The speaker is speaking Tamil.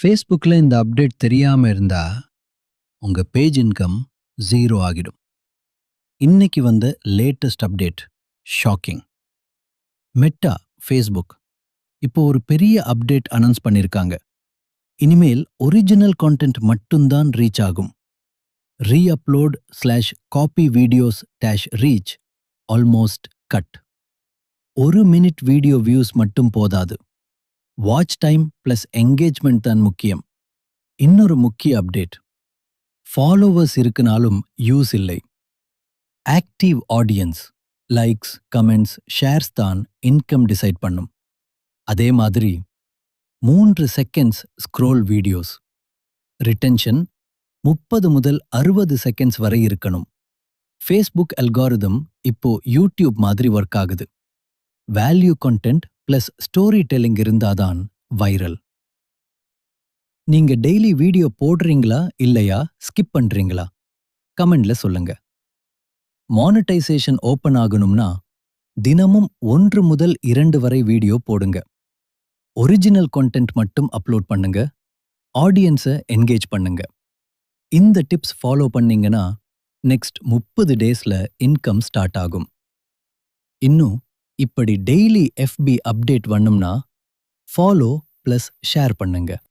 ஃபேஸ்புக்கில் இந்த அப்டேட் தெரியாமல் இருந்தால் உங்கள் பேஜ் இன்கம் ஜீரோ ஆகிடும். இன்னைக்கு வந்த latest update shocking. Meta Facebook இப்போ ஒரு பெரிய அப்டேட் அனௌன்ஸ் பண்ணியிருக்காங்க. இனிமேல் ஒரிஜினல் கான்டென்ட் மட்டும்தான் ரீச் ஆகும். Reupload copy videos reach almost cut. 1 minute video views மட்டும் போதாது, வாட்ச் டைம் ப்ளஸ் என்கேஜ்மெண்ட் தான் முக்கியம். இன்னொரு முக்கிய அப்டேட், ஃபாலோவர்ஸ் இருக்குனாலும் யூஸ் இல்லை. Active audience, likes, comments, shares தான் இன்கம் டிசைட் பண்ணும். அதே மாதிரி 3 செகண்ட்ஸ் ஸ்க்ரோல் வீடியோஸ், ரிட்டென்ஷன் 30 முதல் 60 செகண்ட்ஸ் வரை இருக்கணும். ஃபேஸ்புக் அல்காரிதம் இப்போ யூடியூப் மாதிரி ஒர்க் ஆகுது. Value content plus story telling இருந்தாதான் வைரல். நீங்க டெய்லி வீடியோ போடுறீங்களா இல்லையா, ஸ்கிப் பண்றீங்களா? கமெண்ட்ல சொல்லுங்க. மானிட்டைசேஷன் ஓபன் ஆகணும்னா தினமும் 1 முதல் 2 வரை வீடியோ போடுங்க. ஒரிஜினல் கான்டென்ட் மட்டும் அப்லோட் பண்ணுங்க. ஆடியன்ஸை என்கேஜ் பண்ணுங்க. இந்த டிப்ஸ் ஃபாலோ பண்ணீங்கன்னா நெக்ஸ்ட் 30 டேஸ்ல இன்கம் ஸ்டார்ட் ஆகும். இன்னும் இப்படி டெய்லி FB அப்டேட் வேணும்னா ஃபாலோ ப்ளஸ் ஷேர் பண்ணுங்க.